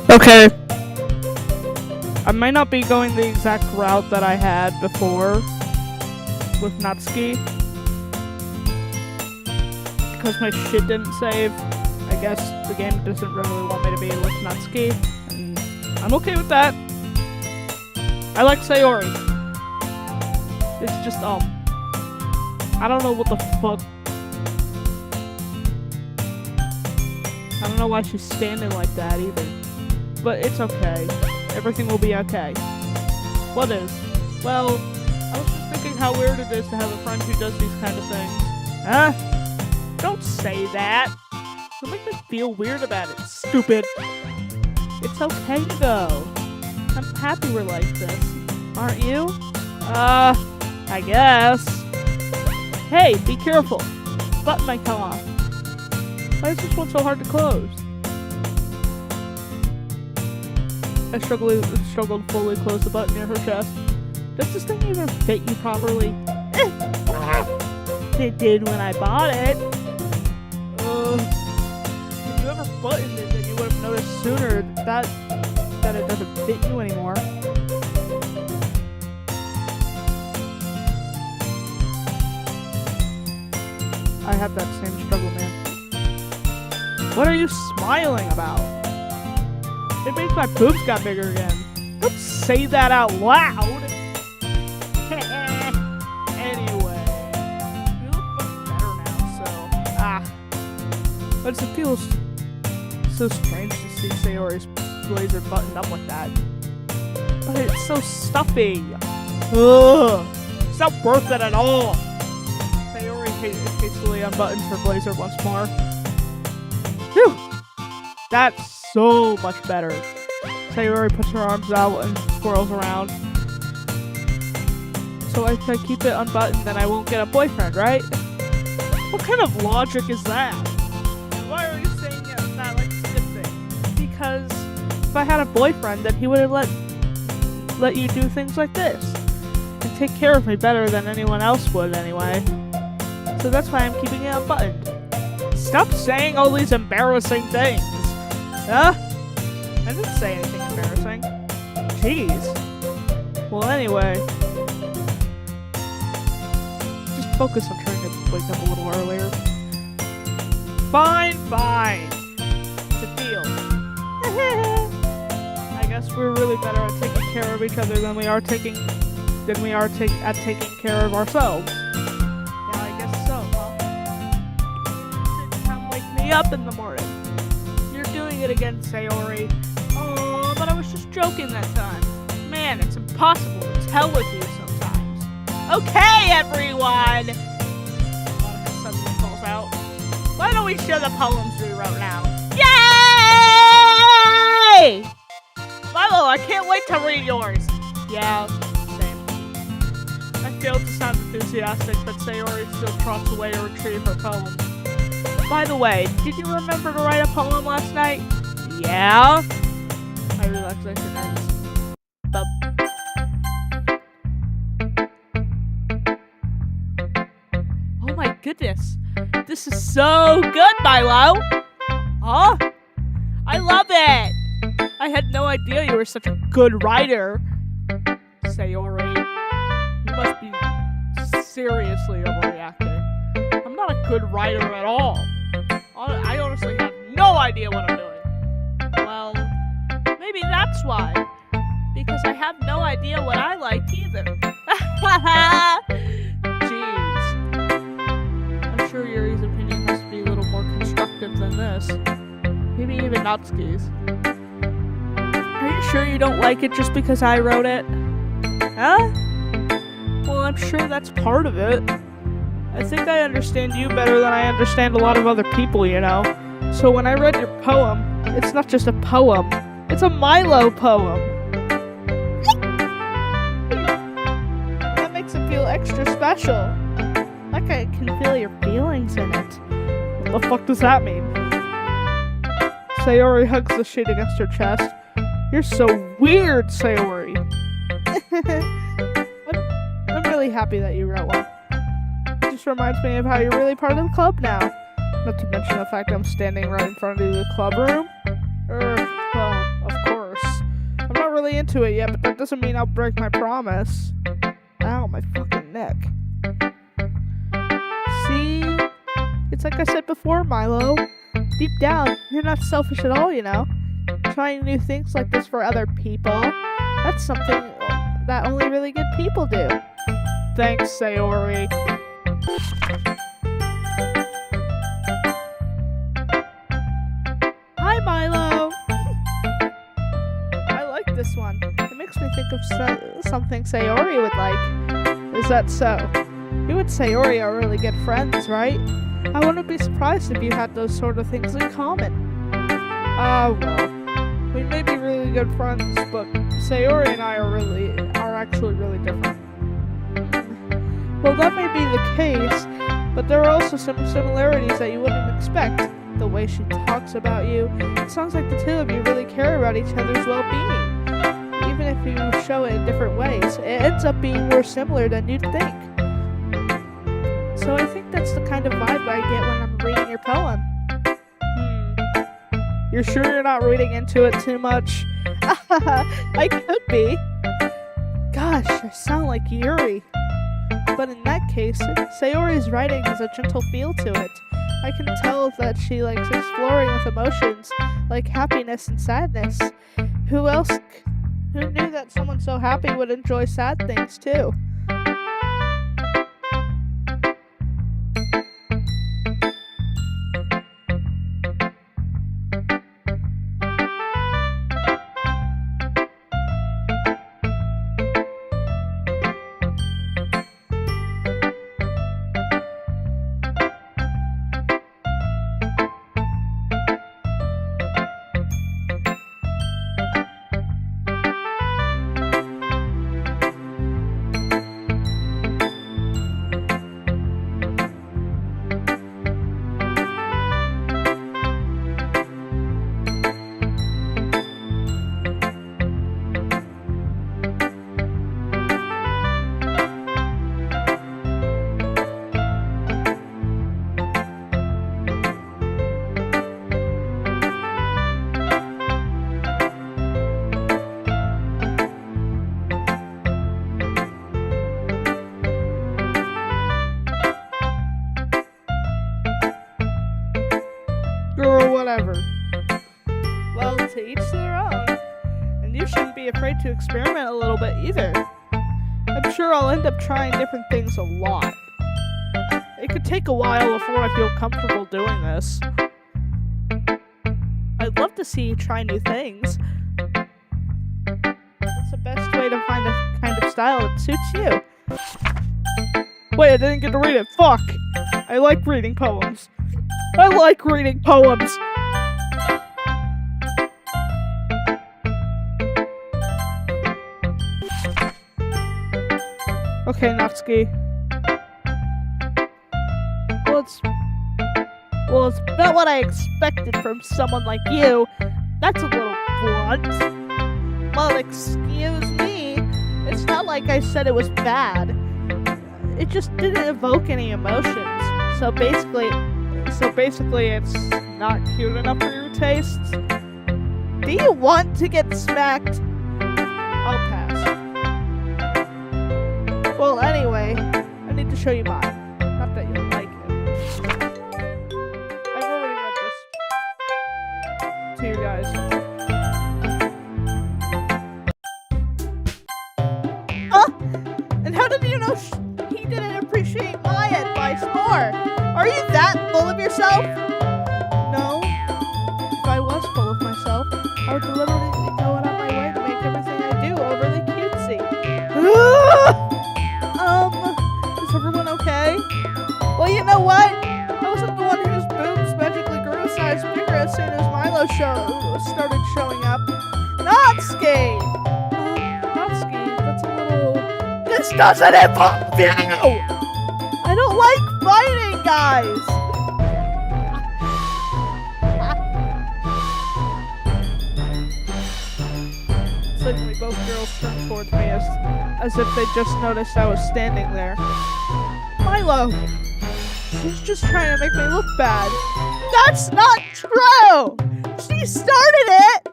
Okay. I might not be going the exact route that I had before with Natsuki. Because my shit didn't save. I guess the game doesn't really want me to be with Natsuki. And I'm okay with that. I like Sayori. It's just, I don't know what the fuck. I don't know why she's standing like that either. But it's okay. Everything will be okay. What is? Well, I was just thinking how weird it is to have a friend who does these kind of things. Huh? Don't say that. You'll make me feel weird about it, stupid. It's okay though. I'm happy we're like this. Aren't you? I guess. Hey, be careful. Button might come off. Why is this one so hard to close? I struggled to fully close the button near her chest. Does this thing even fit you properly? It did when I bought it. If you ever buttoned it, then you would have noticed sooner that it doesn't fit you anymore. I have that same struggle, man. What are you smiling about? It makes my boobs got bigger again. Don't say that out loud. Anyway, you look much better now, so but it feels so strange to see Sayori's blazer buttoned up like that. But it's so stuffy. Ugh, it's not worth it at all. Sayori hastily unbuttons her blazer once more. Phew, that's so much better. Sayori puts her arms out and swirls around. So if I keep it unbuttoned, then I won't get a boyfriend, right? What kind of logic is that? Why are you saying that like it's a good thing? Because if I had a boyfriend, then he would have let you do things like this and take care of me better than anyone else would anyway. So that's why I'm keeping it unbuttoned. Stop saying all these embarrassing things. Huh? I didn't say anything embarrassing. Jeez. Well, anyway. Just focus on trying to wake up a little earlier. Fine. It's a deal. I guess we're really better at taking care of each other than we are taking care of ourselves. Yeah, I guess so, huh? Didn't come wake me up in the morning. Doing it again, Sayori. Oh, but I was just joking that time. Man, it's impossible to tell with you sometimes. Okay, everyone! Monica suddenly calls out. Why don't we share the poems we wrote now? Yay! Milo, I can't wait to read yours. Yeah, same. I failed to sound enthusiastic, but Sayori still trots away to retrieve her poem. By the way, did you remember to write a poem last night? Yeah? My relaxation ends. Oh my goodness. This is so good, Milo! Huh? I love it! I had no idea you were such a good writer. Sayori, you must be seriously overreacting. I'm not a good writer at all. I honestly have no idea what I'm doing. Well, maybe that's why. Because I have no idea what I like either. Jeez. I'm sure Yuri's opinion has to be a little more constructive than this. Maybe even Natsuki's. Are you sure you don't like it just because I wrote it? Huh? Well, I'm sure that's part of it. I think I understand you better than I understand a lot of other people, you know. So when I read your poem, it's not just a poem. It's a Milo poem. That makes it feel extra special. Like I can feel your feelings in it. What the fuck does that mean? Sayori hugs the sheet against her chest. You're so weird, Sayori. I'm really happy that you wrote one. Just reminds me of how you're really part of the club now. Not to mention the fact I'm standing right in front of the club room. Well, of really into it yet, but that doesn't mean I'll break my promise. Ow, my fucking neck. See? It's like I said before, Milo. Deep down, you're not selfish at all, you know? Trying new things like this for other people, that's something that only really good people do. Thanks, Sayori. Hi, Milo. I like this one. It makes me think of something Sayori would like. Is that so? You and Sayori are really good friends, right? I wouldn't be surprised if you had those sort of things in common. Well, we may be really good friends, but Sayori and I are actually really different. Well, that may be the case, but there are also some similarities that you wouldn't expect. The way she talks about you, it sounds like the two of you really care about each other's well-being. Even if you show it in different ways, it ends up being more similar than you'd think. So I think that's the kind of vibe I get when I'm reading your poem. You're sure you're not reading into it too much? I could be. Gosh, I sound like Yuri. But in that case, Sayori's writing has a gentle feel to it. I can tell that she likes exploring with emotions like happiness and sadness. Who knew that someone so happy would enjoy sad things too? Or whatever. Well, to each their own. And you shouldn't be afraid to experiment a little bit either. I'm sure I'll end up trying different things a lot. It could take a while before I feel comfortable doing this. I'd love to see you try new things. That's the best way to find a kind of style that suits you. Wait, I didn't get to read it. Fuck! I like reading poems. I like reading poems! Okay, Natsuki. Well, it's not what I expected from someone like you. That's a little blunt. Well, excuse me. It's not like I said it was bad. It just didn't evoke any emotions. So basically it's not cute enough for your tastes. Do you want to get smacked? I'll pass. Well, anyway, I need to show you mine. Not that you'll like it. I've already read this to you guys. Huh? And how did you know he didn't appreciate my advice more? Are you that full of yourself? No. If I was full of myself, I would deliberately go out of my way to make everything I do overly cutesy. Is everyone okay? Well, you know what? I wasn't the one whose boobs magically grew a size bigger as soon as Milo started showing up. Natsuki! Natsuki, that's a little... This doesn't involve you! I don't like fighting, guys! Suddenly, both girls turned towards me as if they just noticed I was standing there. Milo! She's just trying to make me look bad. That's not true! She started it!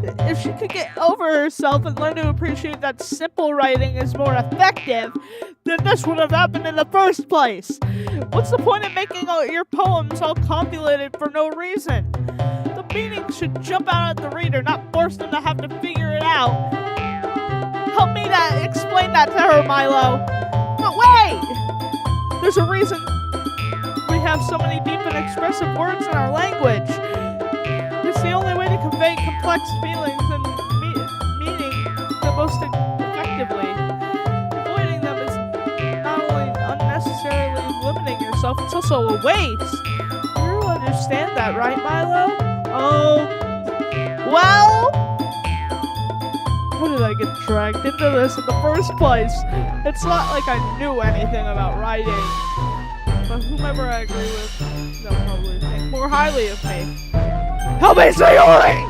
If she could get over herself and learn to appreciate that simple writing is more effective, then this would have happened in the first place. What's the point of making all your poems all convoluted for no reason? The meaning should jump out at the reader, not force them to have to figure it out. Help me to explain that to her, Milo. But wait! There's a reason we have so many deep and expressive words in our language. It's the only way to convey complex feelings and meaning the most effectively. Avoiding them is not only unnecessarily limiting yourself, it's also a waste. You understand that, right, Milo? Well? How did I get dragged into this in the first place? It's not like I knew anything about writing. But whomever I agree with, they'll probably think more highly of me. Help me, Sayori!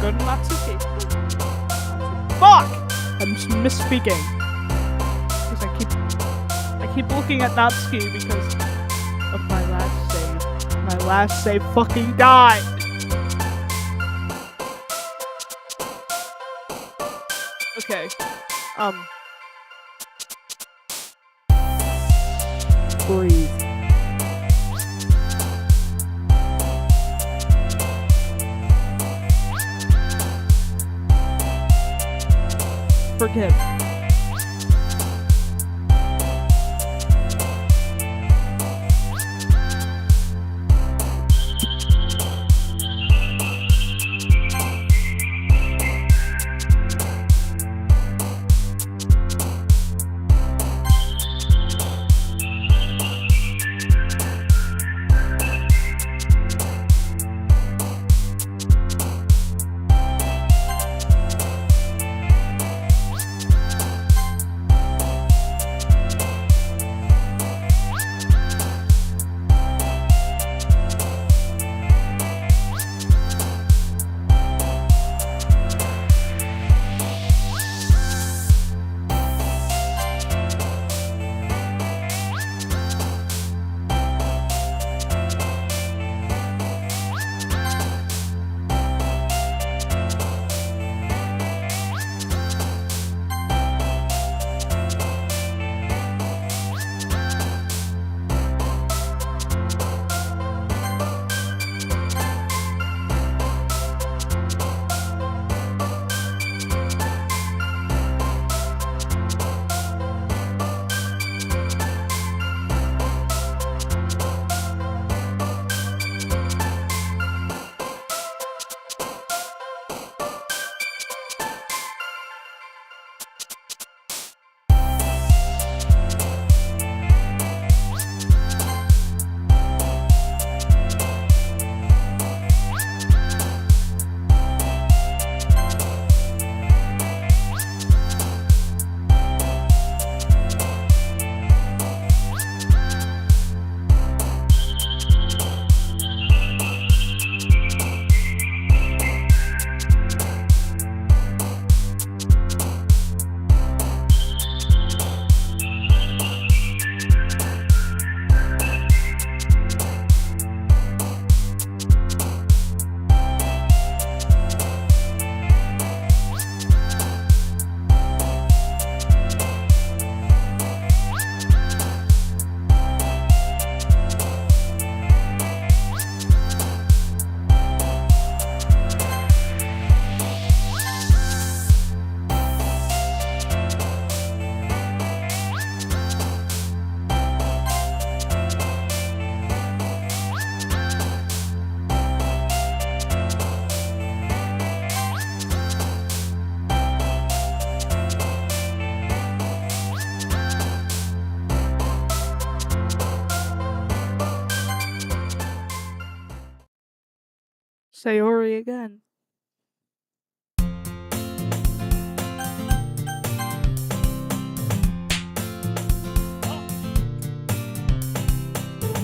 Good natsuki. Fuck! I'm just misspeaking. Because I keep looking at Natsuki because of my last save. My last save fucking died. Okay. Breathe. Forgive. Sayori again.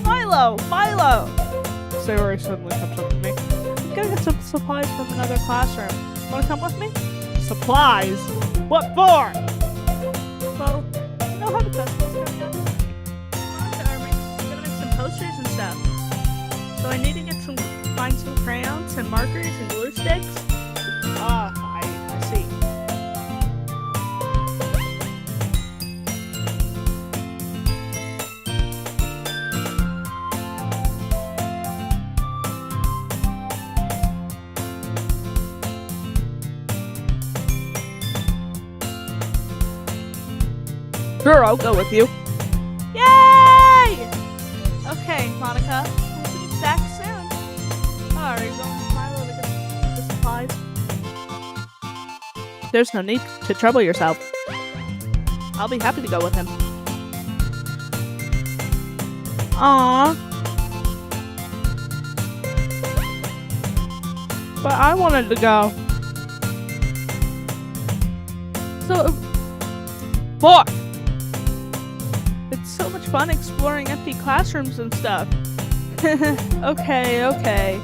Milo! Milo! Sayori suddenly comes up to me. I'm gonna get some supplies from another classroom. Wanna come with me? Supplies? What for? Well, you know how the festival's coming up? We're gonna make some posters and stuff. So I need to find some crayons and markers and glue sticks. Ah, I see. Sure, I'll go with you. Yay! Okay, Monica, we'll be back soon. Oh, are you going with Milo to get the supplies? There's no need to trouble yourself. I'll be happy to go with him. Aww. But I wanted to go. So, boy! It's so much fun exploring empty classrooms and stuff. Okay.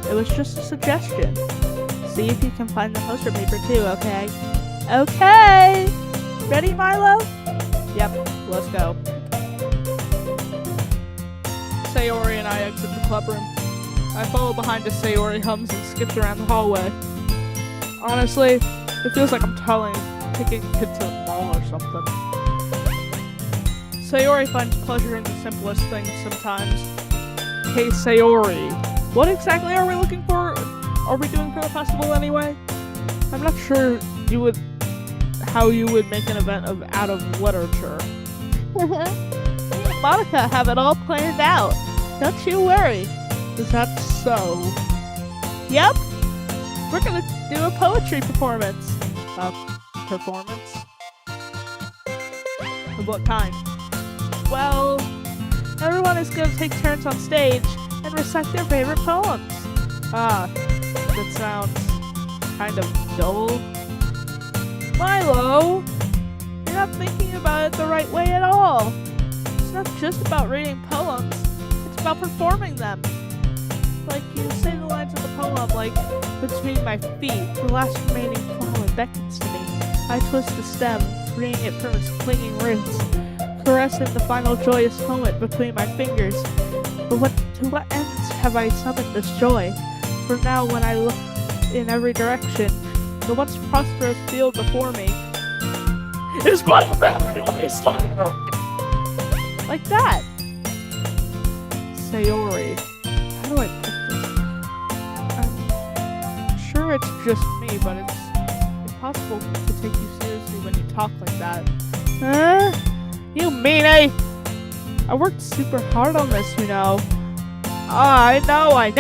It was just a suggestion. See if you can find the poster paper too, okay? Okay! Ready, Milo? Yep, let's go. Sayori and I exit the clubroom. I follow behind as Sayori hums and skips around the hallway. Honestly, it feels like I'm taking a kid to the mall or something. Sayori finds pleasure in the simplest things sometimes. Hey Sayori, what exactly are we looking for? Are we doing for the festival anyway? I'm not sure how you would make an event out of literature. Me and Monica have it all planned out. Don't you worry. Is that so? Yep. We're gonna do a poetry performance. Performance? Of what kind? Well, everyone is going to take turns on stage and recite their favorite poems. Ah, that sounds kind of dull. Milo, you're not thinking about it the right way at all. It's not just about reading poems, it's about performing them. Like, you say the lines of the poem, like, between my feet, the last remaining flower beckons to me. I twist the stem, freeing it from its clinging roots, caressing the final joyous moment between my fingers. But to what ends have I summoned this joy? For now, when I look in every direction, the once prosperous field before me is but a wasteland. Like that. Sayori, how do I put this? I'm sure it's just me, but it's impossible to take you seriously when you talk like that. Huh? You meanie! I worked super hard on this, you know. I know! I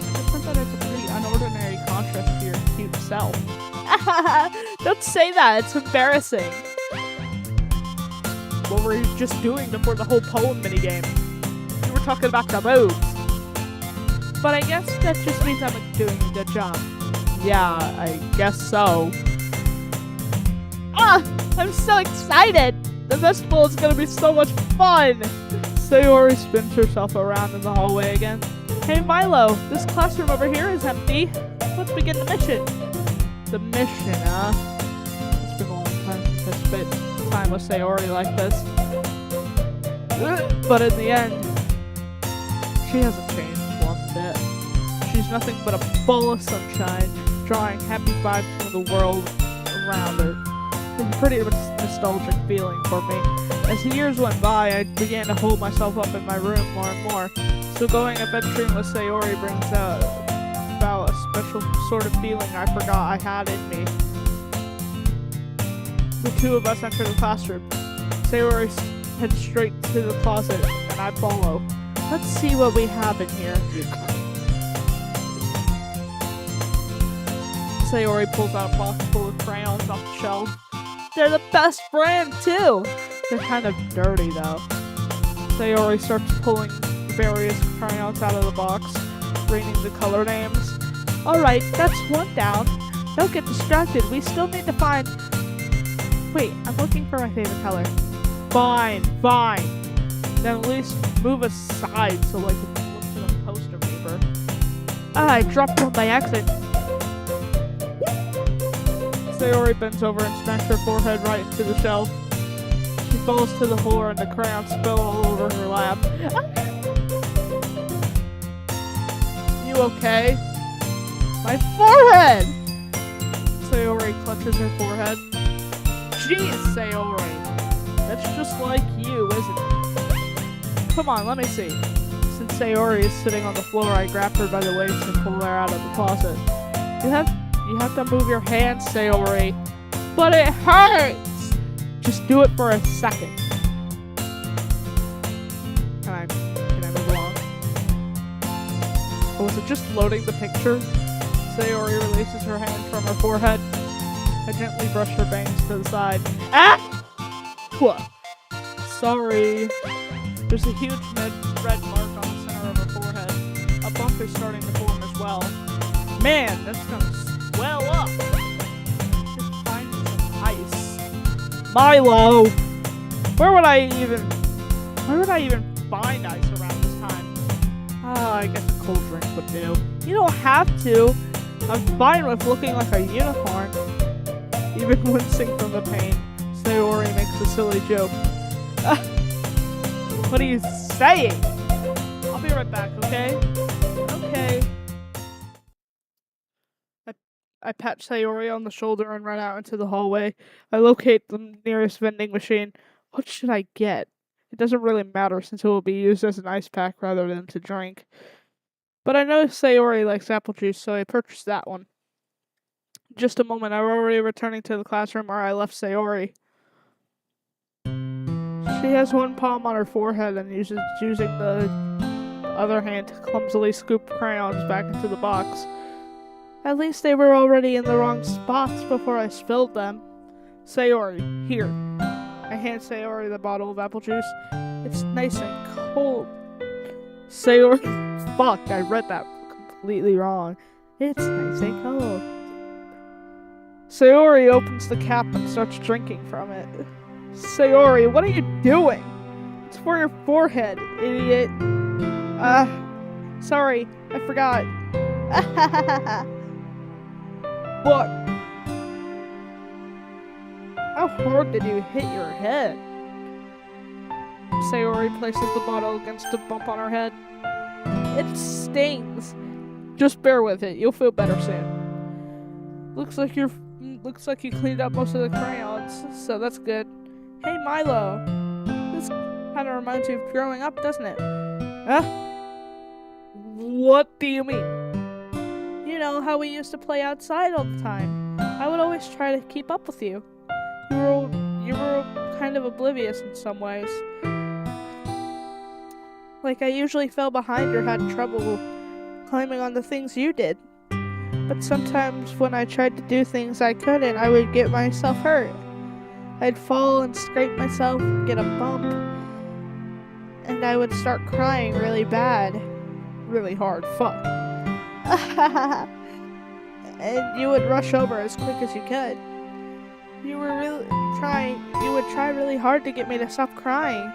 just thought that it's a pretty unordinary contrast to your cute self. Don't say that, it's embarrassing. What were you just doing before the whole poem minigame? You were talking about the boobs. But I guess that just means I'm doing a good job. Yeah, I guess so. Ah! I'm so excited! The festival is gonna be so much fun! Sayori spins herself around in the hallway again. Hey Milo, this classroom over here is empty. Let's begin the mission. The mission, huh? It's been a long time since I spent time with Sayori like this. But in the end, she hasn't changed one bit. She's nothing but a ball of sunshine, drawing happy vibes from the world around her. It's a pretty nostalgic feeling for me. As the years went by, I began to hold myself up in my room more and more. So going adventuring with Sayori brings about a special sort of feeling I forgot I had in me. The two of us enter the classroom. Sayori heads straight to the closet, and I follow. Let's see what we have in here. Sayori pulls out a box full of crayons off the shelf. They're the best brand, too! They're kind of dirty, though. Sayori starts pulling various crayons out of the box, reading the color names. Alright, that's one down. Don't get distracted. We still need to find... Wait, I'm looking for my favorite color. Fine. Then at least move aside so I can look for the poster paper. Ah, I dropped one by accident. Sayori bends over and smacks her forehead right into the shelf. She falls to the floor and the crayons spill all over her lap. You okay? My forehead! Sayori clutches her forehead. Jeez, Sayori. That's just like you, isn't it? Come on, let me see. Since Sayori is sitting on the floor, I grab her by the waist and pull her out of the closet. You have to move your hands, Sayori. But it hurts! Just do it for a second. Can I move along? Oh, was it just loading the picture? Sayori releases her hand from her forehead. I gently brush her bangs to the side. Ah! What? Sorry. There's a huge red mark on the center of her forehead. A bump is starting to form as well. Man, that's gonna swell up. Just find some ice. Milo! Where would I even find ice around this time? Ah, I guess a cold drink would do. You don't have to. I'm fine with looking like a unicorn. Even wincing from the pain, Sayori makes a silly joke. What are you saying? I'll be right back, okay? Okay. I pat Sayori on the shoulder and run out into the hallway. I locate the nearest vending machine. What should I get? It doesn't really matter since it will be used as an ice pack rather than to drink. But I know Sayori likes apple juice, so I purchased that one. Just a moment, I'm already returning to the classroom where I left Sayori. She has one palm on her forehead and using the other hand to clumsily scoop crayons back into the box. At least they were already in the wrong spots before I spilled them. Sayori, here. I hand Sayori the bottle of apple juice. It's nice and cold. Sayori, fuck, I read that completely wrong. It's nice and cold. Sayori opens the cap and starts drinking from it. Sayori, what are you doing? It's for your forehead, idiot. Sorry, I forgot. What? How hard did you hit your head? Sayori places the bottle against a bump on her head. It stings. Just bear with it. You'll feel better soon. Looks like you cleaned up most of the crayons, so that's good. Hey, Milo. This kind of reminds you of growing up, doesn't it? Huh? What do you mean? You know how we used to play outside all the time. I would always try to keep up with you. You were kind of oblivious in some ways. Like I usually fell behind or had trouble climbing on the things you did. But sometimes when I tried to do things I couldn't, I would get myself hurt. I'd fall and scrape myself, get a bump, and I would start crying really bad. Really hard, fuck. And you would rush over as quick as you could. You would try really hard to get me to stop crying.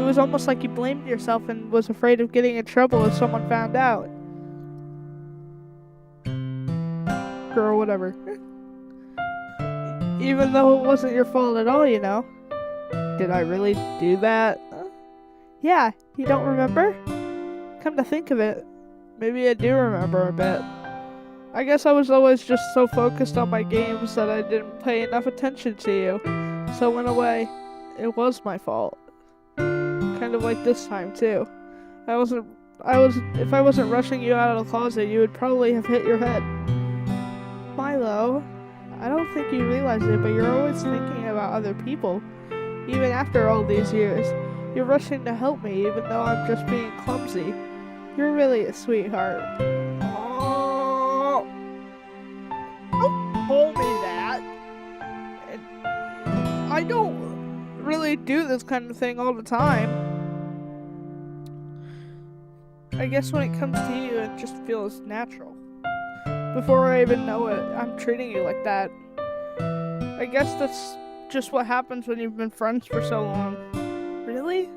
It was almost like you blamed yourself and was afraid of getting in trouble if someone found out. Girl, whatever. Even though it wasn't your fault at all, you know. Did I really do that? Yeah, you don't remember? Come to think of it, maybe I do remember a bit. I guess I was always just so focused on my games that I didn't pay enough attention to you. So in a way, it was my fault. Kind of like this time too. If I wasn't rushing you out of the closet, you would probably have hit your head. Milo, I don't think you realize it, but you're always thinking about other people. Even after all these years, you're rushing to help me even though I'm just being clumsy. You're really a sweetheart. Oh, don't call me that. I don't. really do this kind of thing all the time. I guess when it comes to you, it just feels natural. Before I even know it, I'm treating you like that. I guess that's just what happens when you've been friends for so long. Really?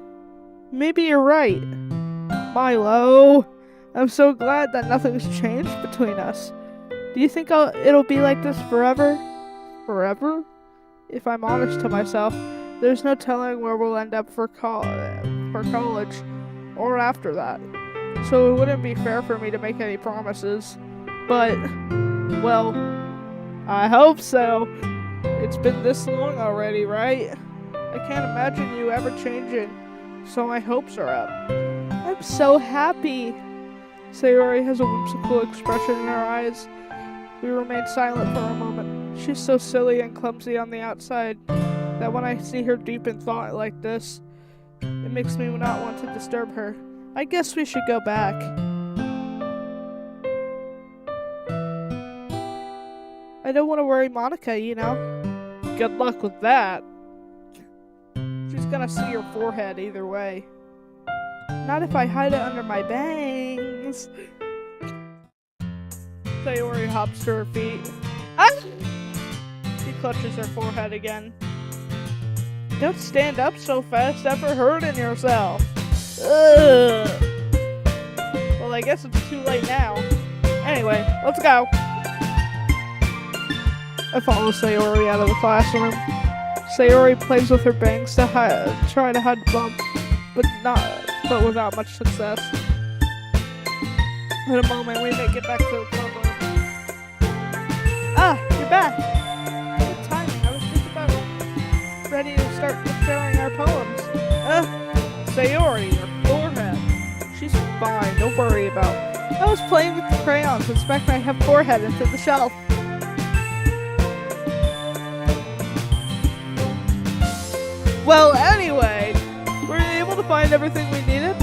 Maybe you're right. Milo, I'm so glad that nothing's changed between us. Do you think it'll be like this forever? Forever? If I'm honest to myself, there's no telling where we'll end up for college or after that. So it wouldn't be fair for me to make any promises. But, well, I hope so. It's been this long already, right? I can't imagine you ever changing, so my hopes are up. I'm so happy. Sayori has a whimsical expression in her eyes. We remain silent for a moment. She's so silly and clumsy on the outside that when I see her deep in thought like this, it makes me not want to disturb her. I guess we should go back. I don't want to worry Monica, you know. Good luck with that. She's gonna see your forehead either way. Not if I hide it under my bangs. Sayori hops to her feet. Ah! She clutches her forehead again. Don't stand up so fast, ever hurting yourself. Ugh. Well, I guess it's too late now. Anyway, let's go. I follow Sayori out of the classroom. Sayori plays with her bangs to try to hide the bump, but without much success. In a moment, we make it back to the club room. Ah, you're back. Good timing. I was just about ready to start sharing our poems. Sayori, your forehead. She's fine. Don't worry about it. I was playing with the crayons and smacked my forehead into the shelf. Well, anyway, were you able to find everything we needed?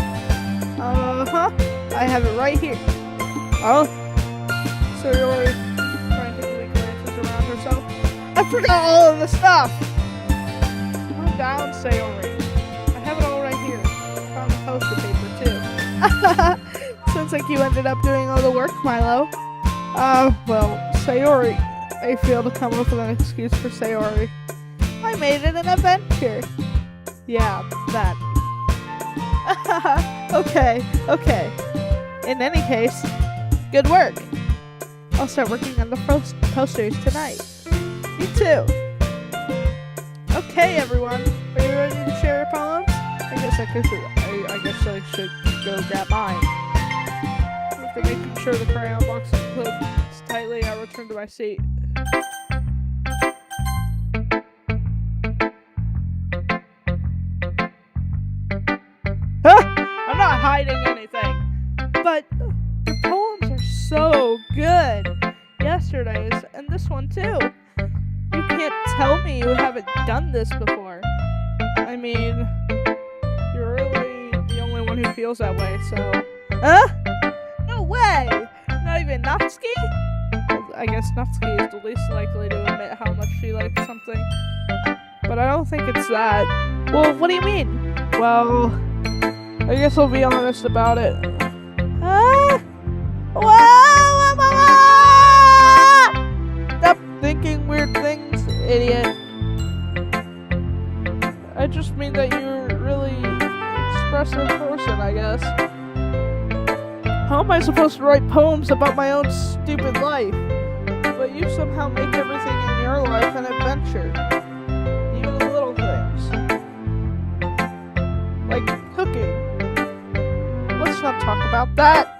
Uh-huh. I have it right here. Oh? Sayori frantically glances around herself. I forgot all of the stuff! Calm down, Sayori. I have it all right here. I found the poster paper, too. Sounds like you ended up doing all the work, Milo. Well, Sayori. I failed to come up with an excuse for Sayori. I made it an adventure. Yeah, that. Okay. In any case, good work. I'll start working on the posters tonight. Me too. Okay, everyone. Are you ready to share your poems? I guess I should go grab mine. After making sure the crayon box is closed tightly, I return to my seat. I'm not hiding anything, but the poems are so good. Yesterday's and this one too. You can't tell me you haven't done this before. I mean, you're really the only one who feels that way, so... Huh? No way! Not even Natsuki? Well, I guess Natsuki is the least likely to admit how much she likes something. But I don't think it's that. Well, what do you mean? Well... I guess I'll be honest about it. Stop thinking weird things, idiot. I just mean that you're a really expressive person, I guess. How am I supposed to write poems about my own stupid life? But you somehow make everything in your life an adventure. Even the little things. Like cooking. Let's not talk about that.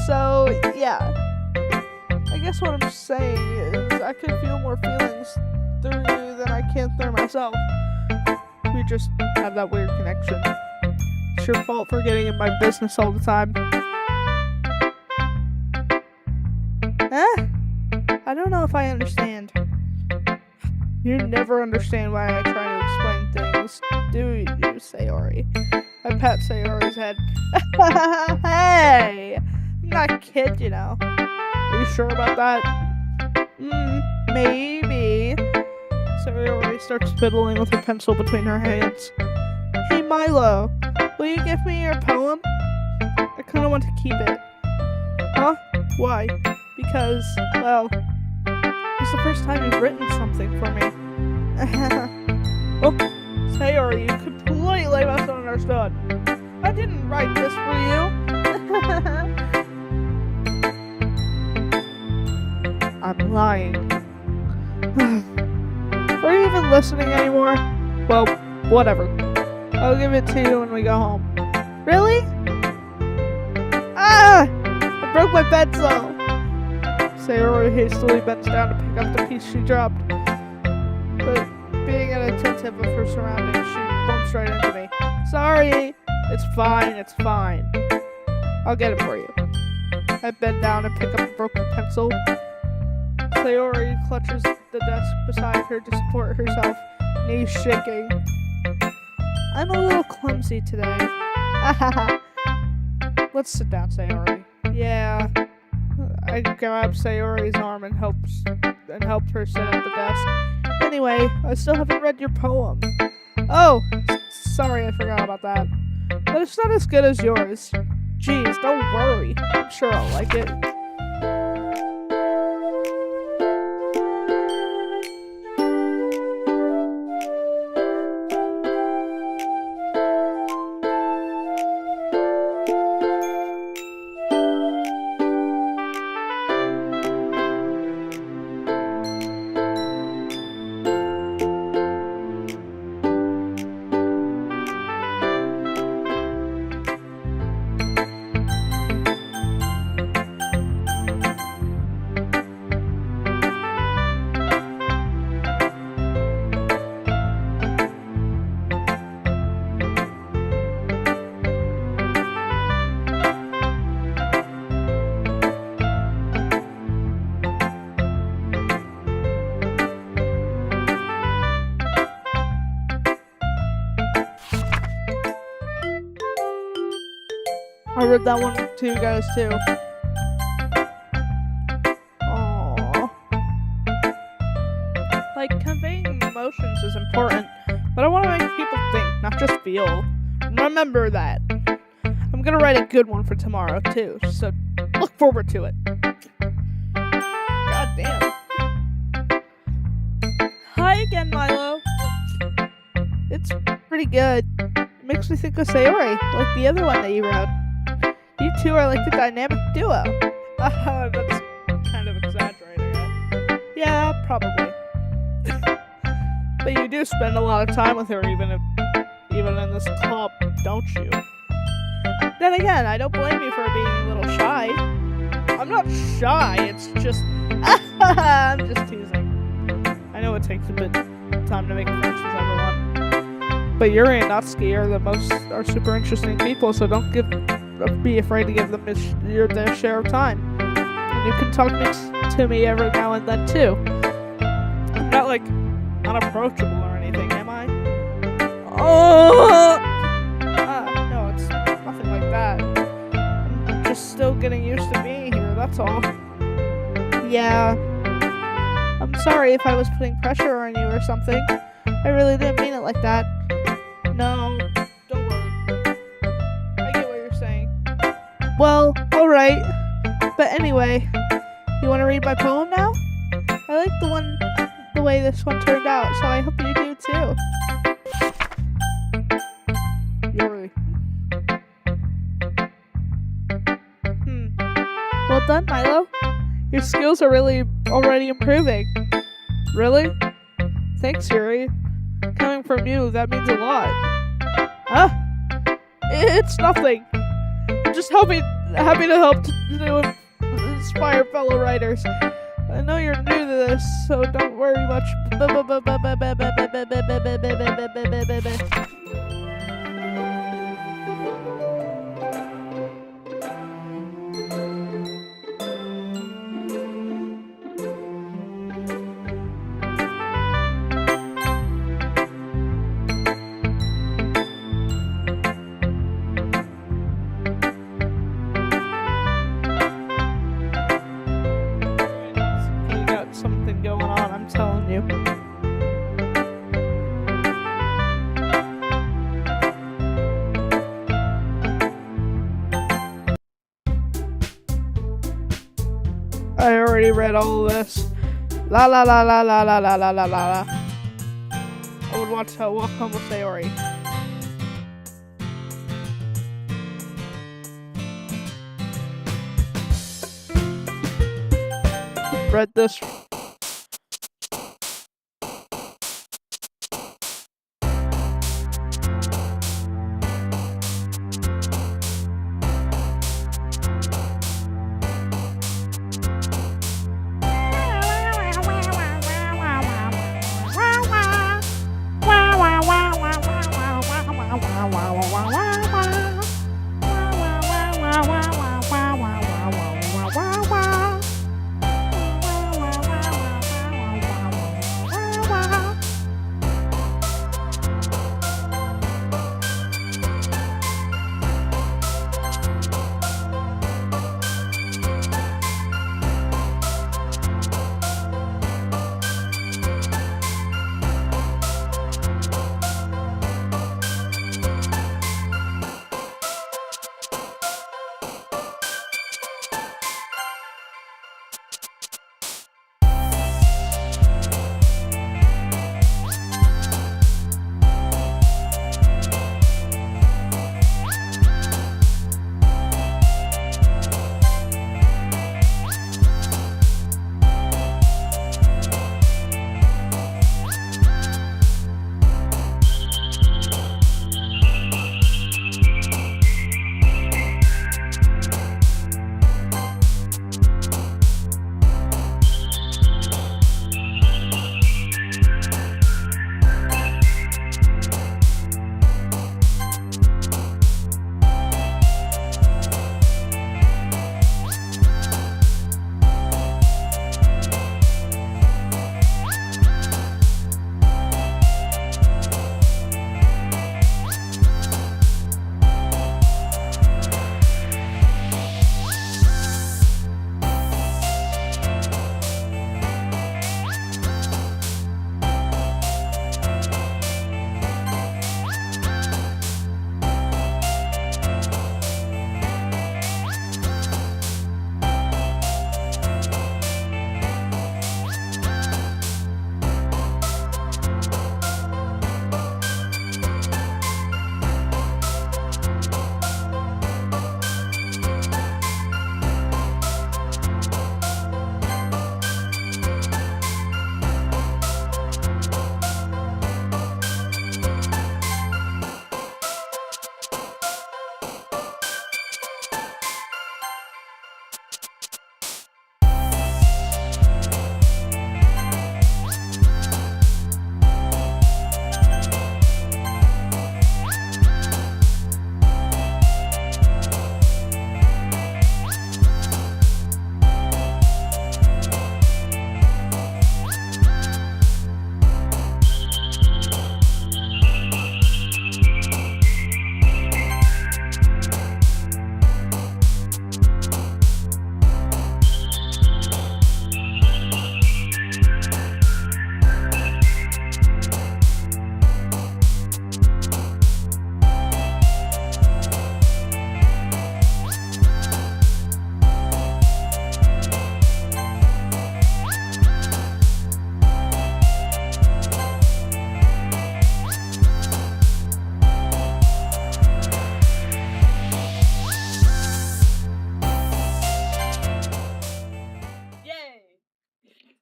So, yeah. I guess what I'm saying is I can feel more feelings through you than I can through myself. We just have that weird connection. It's your fault for getting in my business all the time. I don't know if I understand. You never understand why I try to explain things, do you, Sayori? I pat Sayori's head. Hey! I'm not a kid, you know. Are you sure about that? Maybe. Sayori starts fiddling with her pencil between her hands. Hey, Milo. Will you give me your poem? I kind of want to keep it. Huh? Why? Because, well, it's the first time you've written something for me. Oh, Sayori, you completely misunderstood. I didn't write this for you. I'm lying. Are you even listening anymore? Well, whatever. I'll give it to you when we go home. Really? Ah! I broke my pencil! Sayori hastily bends down to pick up the piece she dropped. But being inattentive of her surroundings, she bumps right into me. Sorry! It's fine, it's fine. I'll get it for you. I bend down and pick up the broken pencil. Sayori clutches the desk beside her to support herself, knees shaking. I'm a little clumsy today. Let's sit down, Sayori. Yeah. I grab Sayori's arm and help her sit at the desk. Anyway, I still haven't read your poem. Oh, sorry, I forgot about that. But it's not as good as yours. Jeez, don't worry. I'm sure I'll like it. I read that one to you guys too. Aww. Like, conveying emotions is important, but I want to make people think, not just feel. Remember that. I'm gonna write a good one for tomorrow too, so look forward to it. God damn. Hi again, Milo. It's pretty good. It makes me think of Sayori, like the other one that you wrote. You two are like the dynamic duo. That's kind of exaggerating it. Yeah, probably. But you do spend a lot of time with her, even in this club, don't you? Then again, I don't blame you for being a little shy. I'm not shy, it's just... I'm just teasing. I know it takes a bit of time to make friends with everyone. But Yuri and Natsuki are super interesting people, so don't be afraid to give them their share of time. And you can talk to me every now and then too. I'm not like unapproachable or anything, am I? Oh! No, it's nothing like that. I'm just still getting used to being here, that's all. Yeah. I'm sorry if I was putting pressure on you or something. I really didn't mean it like that. No, don't worry. I get what you're saying. Well, alright. But anyway, you want to read my poem now? I like the way this one turned out, so I hope you do too. Yuri. Well done, Milo. Your skills are really already improving. Really? Thanks, Yuri. Coming from you, that means a lot. Huh? It's nothing. I'm just happy to help to inspire fellow writers. I know you're new to this, so don't worry much. Something going on, I'm telling you. I already read all of this. La la la la la la la la la la. I would watch Walk Home with Sayori. Read this.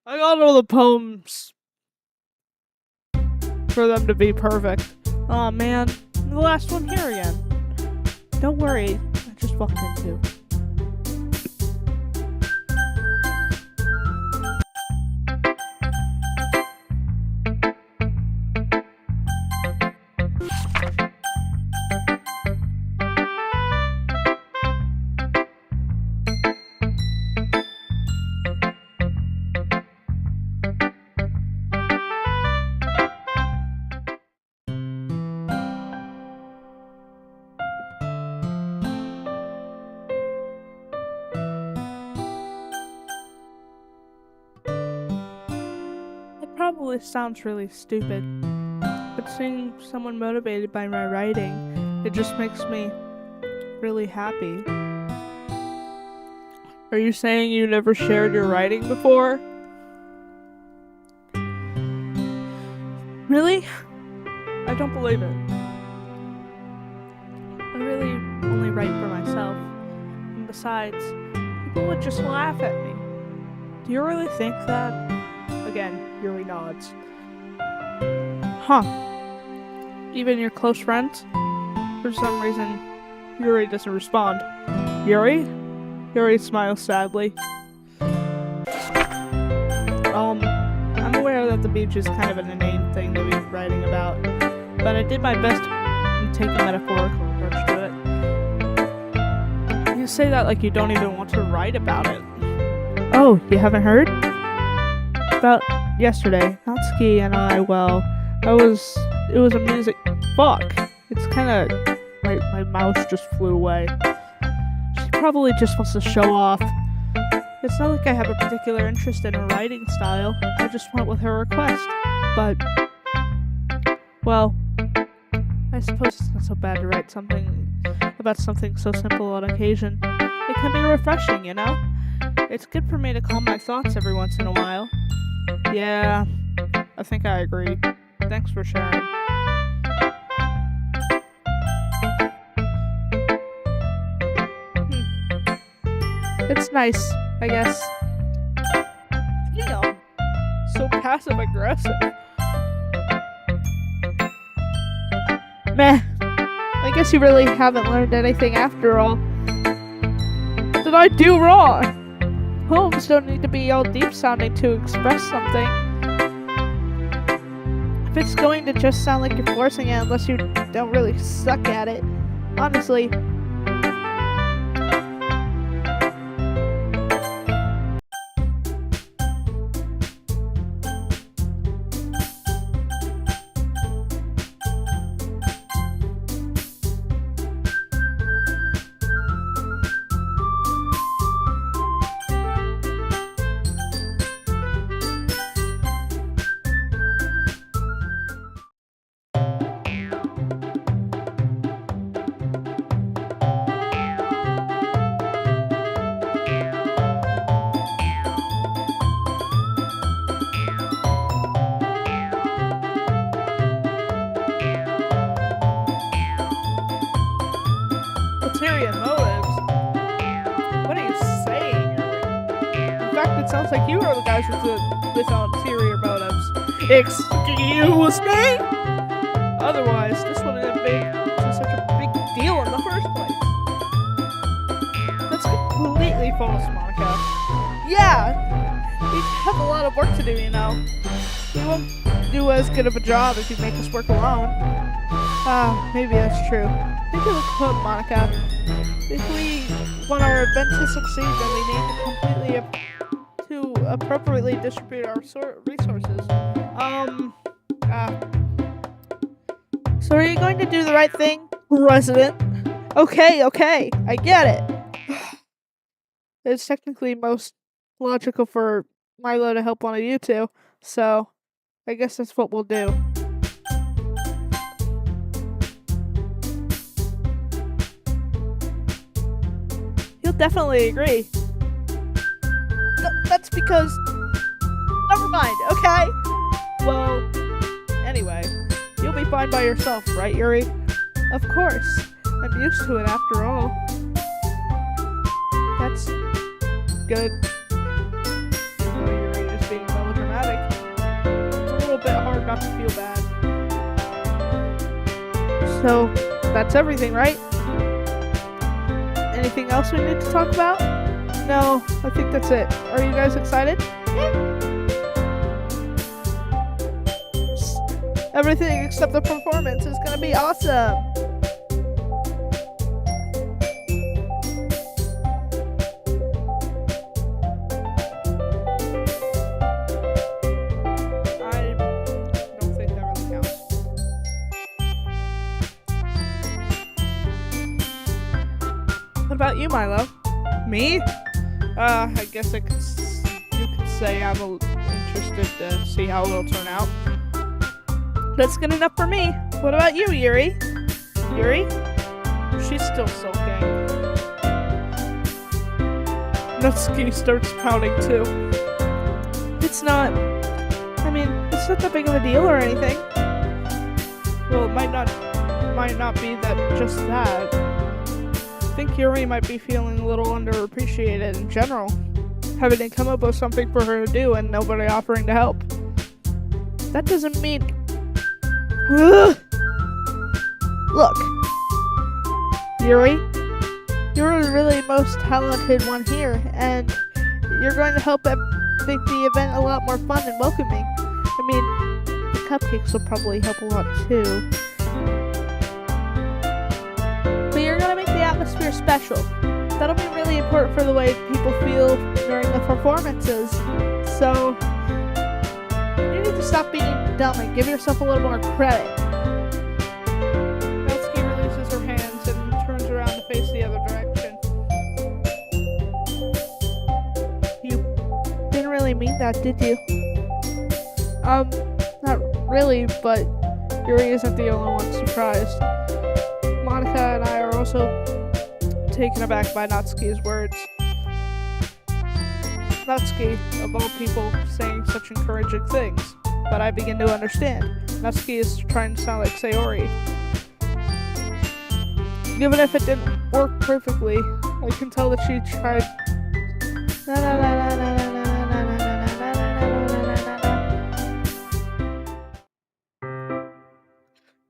I got all the poems for them to be perfect. Oh man, the last one here again. Don't worry, I just walked into. Probably sounds really stupid, but seeing someone motivated by my writing, it just makes me really happy. Are you saying you never shared your writing before? Really? I don't believe it. I really only write for myself. And besides, people would just laugh at me. Do you really think that? Again, Yuri nods. Huh. Even your close friends? For some reason, Yuri doesn't respond. Yuri? Yuri smiles sadly. I'm aware that the beach is kind of an inane thing to be writing about, but I did my best to take a metaphorical approach to it. You say that like you don't even want to write about it. Oh, you haven't heard? About yesterday, Natsuki and I, well, it was a music... Fuck. It's kinda... My mouse just flew away. She probably just wants to show off. It's not like I have a particular interest in her writing style. I just went with her request. But... well... I suppose it's not so bad to write something about something so simple on occasion. It can be refreshing, you know? It's good for me to calm my thoughts every once in a while. Yeah, I think I agree. Thanks for sharing. It's nice, I guess. Damn, so passive-aggressive. Meh. I guess you really haven't learned anything after all. What did I do wrong? Poems don't need to be all deep-sounding to express something. If it's going to just sound like you're forcing it unless you don't really suck at it, honestly... motives? What are you saying? In fact, it sounds like you are the guys with ulterior motives. Excuse me? Otherwise, this wouldn't have been such a big deal in the first place. That's completely false, Monica. Yeah, we have a lot of work to do, you know. We won't do as good of a job if you make us work alone. Maybe that's true. Think of the quote, Monica. If we want our event to succeed, then we need to appropriately distribute our resources. So are you going to do the right thing, President? Okay, I get it. It's technically most logical for Milo to help one of you two, so I guess that's what we'll do. You'll definitely agree. That's because... Never mind, okay? Well, anyway, you'll be fine by yourself, right, Yuri? Of course. I'm used to it after all. That's... good. Yuri just being melodramatic. It's a little bit hard not to feel bad. So, that's everything, right? Anything else we need to talk about? No, I think that's it. Are you guys excited? Yeah. Everything except the performance is gonna be awesome. I don't think that really counts. What about you, Milo? Me? I guess you could say I'm interested to see how it'll turn out. That's good enough for me. What about you, Yuri? Yuri? She's still sulking. Natsuki starts pouting too. It's not that big of a deal or anything. Well, it might not be that just that. I think Yuri might be feeling a little underappreciated in general, having to come up with something for her to do and nobody offering to help. That doesn't mean... Ugh. Look, Yuri, you're the really most talented one here, and you're going to help make the event a lot more fun and welcoming. I mean, the cupcakes will probably help a lot too. But you're going to make the atmosphere special. That'll be really important for the way people feel during the performances. So, you need to stop being dumb and give yourself a little more credit. Natsuki releases her hands and turns around to face the other direction. You didn't really mean that, did you? Not really, but Yuri isn't the only one surprised. Monica and I are also taken aback by Natsuki's words. Natsuki, of all people, saying such encouraging things, but I begin to understand. Natsuki is trying to sound like Sayori. Even if it didn't work perfectly, I can tell that she tried.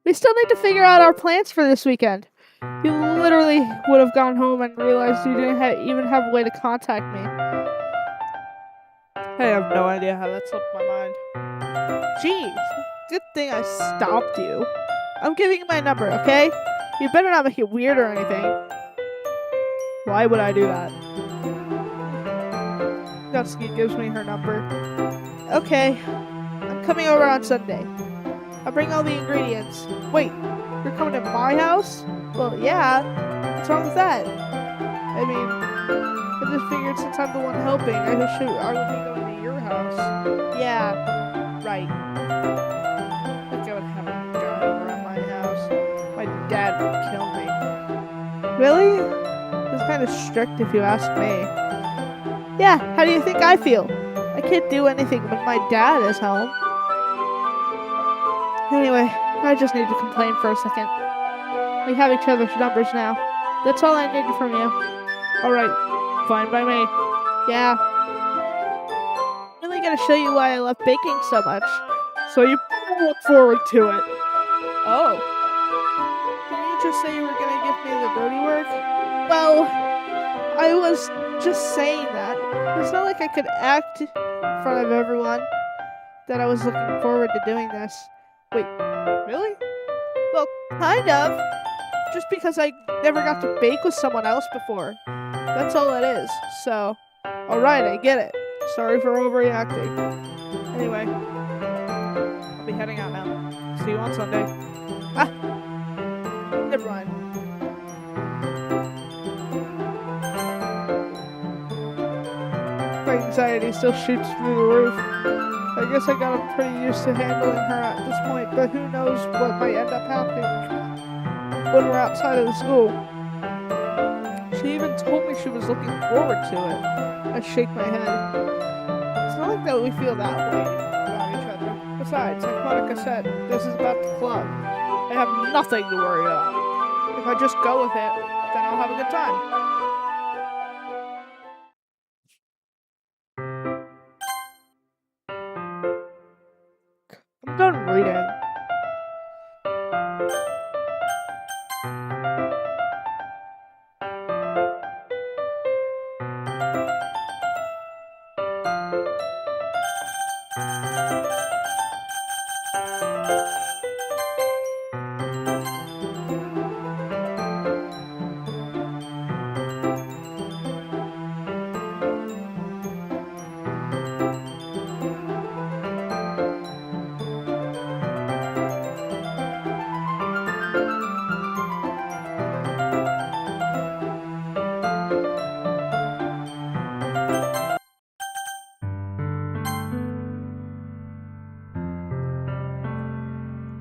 We still need to figure out our plans for this weekend. You literally would have gone home and realized you didn't even have a way to contact me. I have no idea how that slipped my mind. Jeez, good thing I stopped you. I'm giving you my number, okay? You better not make it weird or anything. Why would I do that? Natsuki gives me her number. Okay, I'm coming over on Sunday. I'll bring all the ingredients. Wait, you're coming to my house? Well, yeah. What's wrong with that? I mean, I just figured since I'm the one helping, I would be going to your house. Yeah, right. I think I would have a guy over at my house. My dad would kill me. Really? It's kind of strict if you ask me. Yeah, how do you think I feel? I can't do anything when my dad is home. Anyway, I just need to complain for a second. We have each other's numbers now. That's all I need from you. Alright, fine by me. Yeah. I'm really gonna show you why I love baking so much. So you look forward to it. Oh. Didn't you just say you were gonna give me the dirty work? Well, I was just saying that. It's not like I could act in front of everyone that I was looking forward to doing this. Wait, really? Well, kind of. Just because I never got to bake with someone else before. That's all it is. So, alright, I get it. Sorry for overreacting. Anyway, I'll be heading out now. See you on Sunday. Ah! Never mind. My anxiety still shoots through the roof. I guess I got pretty used to handling her at this point, but who knows what might end up happening when we're outside of the school. She even told me she was looking forward to it. I shake my head. It's not like that we feel that way about each other. Besides, like Monica said, this is about the club. I have nothing to worry about. If I just go with it, then I'll have a good time. I'm done reading.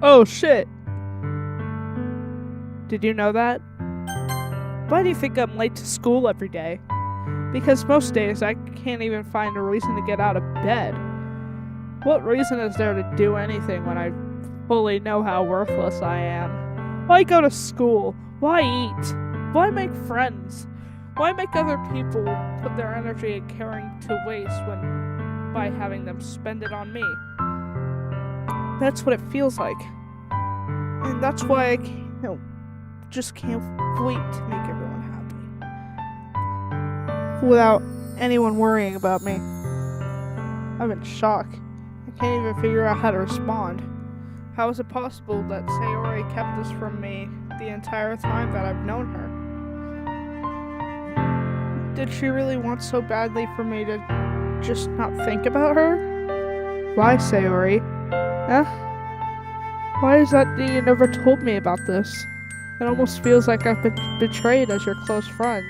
Oh shit! Did you know that? Why do you think I'm late to school every day? Because most days I can't even find a reason to get out of bed. What reason is there to do anything when I fully know how worthless I am? Why go to school? Why eat? Why make friends? Why make other people put their energy and caring to waste by having them spend it on me? That's what it feels like. And that's why I just can't wait to make everyone happy. Without anyone worrying about me. I'm in shock. I can't even figure out how to respond. How is it possible that Sayori kept this from me the entire time that I've known her? Did she really want so badly for me to just not think about her? Why, Sayori? Huh? Why is that you never told me about this? It almost feels like I've been betrayed as your close friend.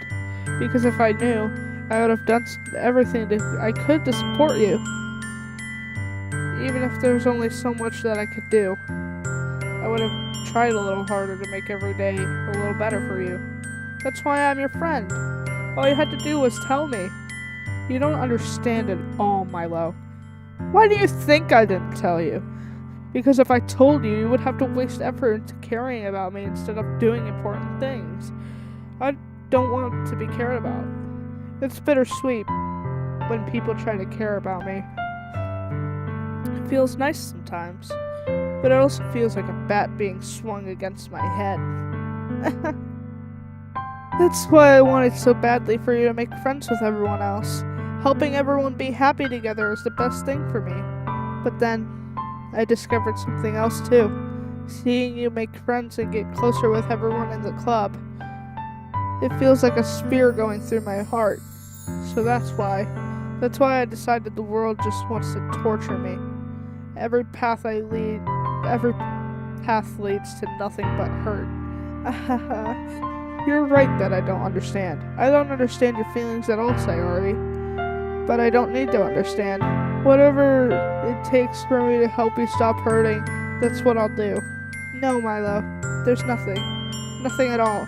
Because if I knew, I would have done everything I could to support you. Even if there was only so much that I could do. I would have tried a little harder to make every day a little better for you. That's why I'm your friend. All you had to do was tell me. You don't understand at all, Milo. Why do you think I didn't tell you? Because if I told you, you would have to waste effort into caring about me instead of doing important things. I don't want to be cared about. It's bittersweet when people try to care about me. It feels nice sometimes, but it also feels like a bat being swung against my head. That's why I wanted so badly for you to make friends with everyone else. Helping everyone be happy together is the best thing for me. But then, I discovered something else too. Seeing you make friends and get closer with everyone in the club. It feels like a spear going through my heart. So that's why I decided the world just wants to torture me. Every path leads to nothing but hurt. You're right that I don't understand. I don't understand your feelings at all, Sayori. But I don't need to understand. Whatever it takes for me to help you stop hurting, that's what I'll do. No, Milo, there's nothing. Nothing at all.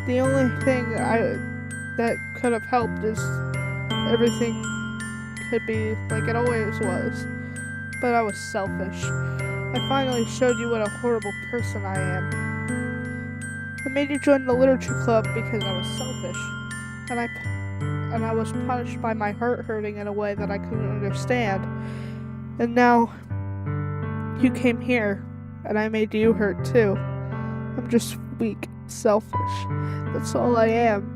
The only thing that could have helped is everything could be like it always was. But I was selfish. I finally showed you what a horrible person I am. I made you join the literature club because I was selfish. And I was punished by my heart hurting in a way that I couldn't understand. And now, you came here, and I made you hurt too. I'm just weak, selfish. That's all I am.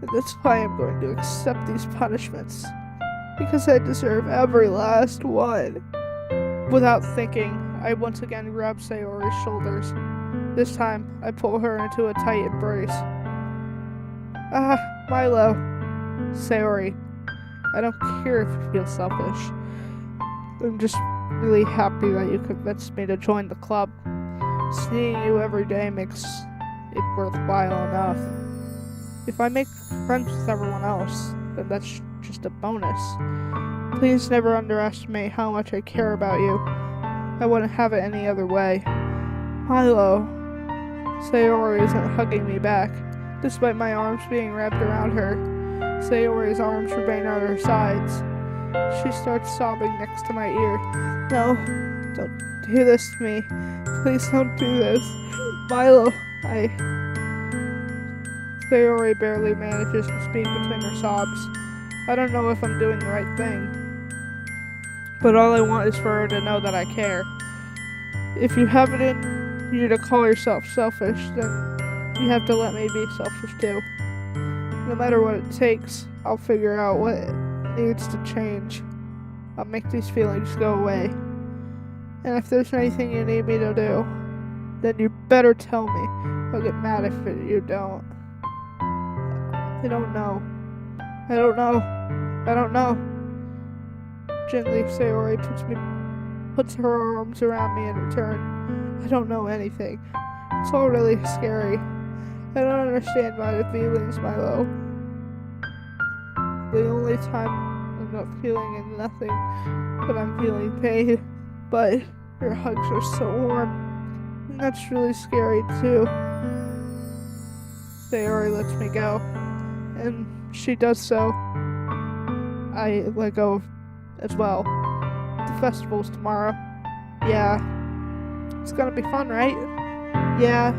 And that's why I'm going to accept these punishments. Because I deserve every last one. Without thinking, I once again grab Sayori's shoulders. This time, I pull her into a tight embrace. Milo. Sayori, I don't care if you feel selfish. I'm just really happy that you convinced me to join the club. Seeing you every day makes it worthwhile enough. If I make friends with everyone else, then that's just a bonus. Please never underestimate how much I care about you. I wouldn't have it any other way. Milo. Sayori isn't hugging me back, despite my arms being wrapped around her. Sayori's arms remain at her sides. She starts sobbing next to my ear. No, don't do this to me. Please don't do this. Milo, Sayori barely manages to speak between her sobs. I don't know if I'm doing the right thing. But all I want is for her to know that I care. If you have it in you to call yourself selfish, then you have to let me be selfish too. No matter what it takes, I'll figure out what needs to change. I'll make these feelings go away. And if there's anything you need me to do, then you better tell me. I'll get mad if you don't. I don't know. Gently, Sayori puts her arms around me in return. I don't know anything. It's all really scary. I don't understand my feelings, Milo. The only time I'm not feeling nothing, but I'm feeling pain. But your hugs are so warm, and that's really scary too. Sayori lets me go. and she does so, I let go as well. The festival's tomorrow. Yeah. It's gonna be fun, right? Yeah.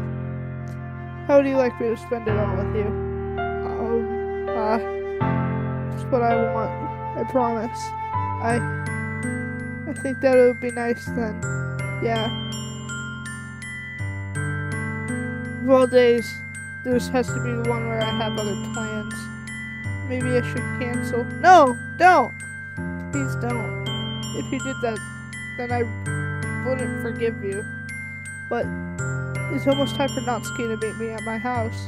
How would you like me to spend it all with you? That's what I want. I promise. I think that it would be nice then. Yeah. Of all days, this has to be the one where I have other plans. Maybe I should cancel. No! Don't! Please don't. If you did that, then I wouldn't forgive you. But it's almost time for Natsuki to meet me at my house.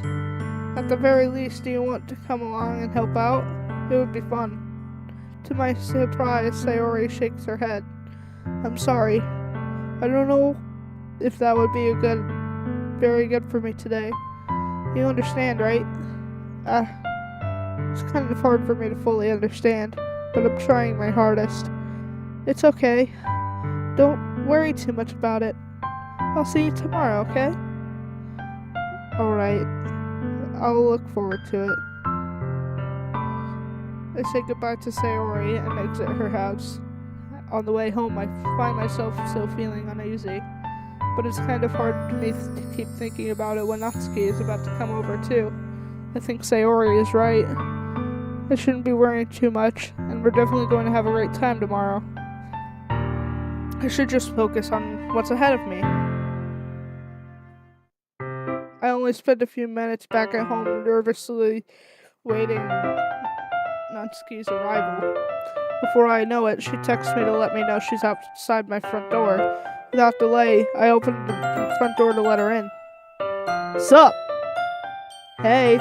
At the very least, do you want to come along and help out? It would be fun. To my surprise, Sayori shakes her head. I'm sorry. I don't know if that would be very good for me today. You understand, right? It's kind of hard for me to fully understand, but I'm trying my hardest. It's okay. Don't worry too much about it. I'll see you tomorrow, okay? Alright. I'll look forward to it. I say goodbye to Sayori and exit her house. On the way home, I find myself still feeling uneasy, but it's kind of hard for me to keep thinking about it when Natsuki is about to come over too. I think Sayori is right. I shouldn't be worrying too much, and we're definitely going to have a great time tomorrow. I should just focus on what's ahead of me. I only spent a few minutes back at home nervously waiting Natsuki's arrival. Before I know it, she texts me to let me know she's outside my front door. Without delay, I opened the front door to let her in. Sup? Hey.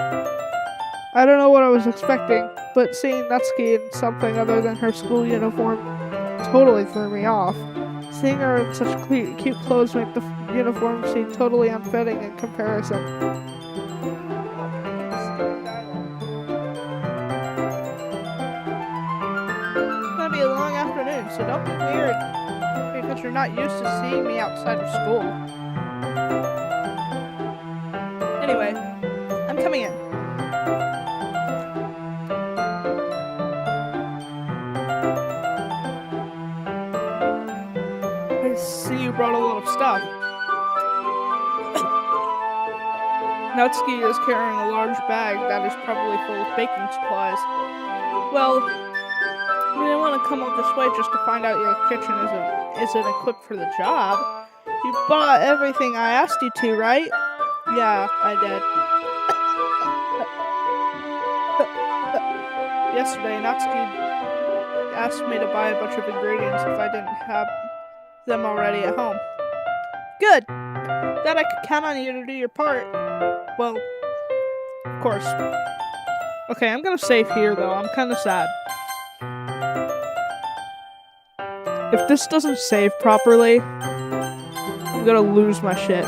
I don't know what I was expecting, but seeing Natsuki in something other than her school uniform totally threw me off. Seeing her in such cute clothes made the uniform seem totally unfitting in comparison. It's gonna be a long afternoon, so don't be weird because you're not used to seeing me outside of school. Anyway, I'm coming in. I see you brought a lot of stuff. Natsuki is carrying a large bag that is probably full of baking supplies. Well, you didn't want to come all this way just to find out your kitchen isn't equipped for the job. You bought everything I asked you to, right? Yeah, I did. Yesterday, Natsuki asked me to buy a bunch of ingredients if I didn't have them already at home. Good! Glad I could count on you to do your part. Well, of course. Okay, I'm gonna save here though. I'm kinda sad. If this doesn't save properly, I'm gonna lose my shit.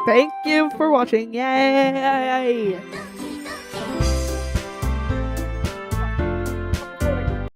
Thank you for watching. Yay!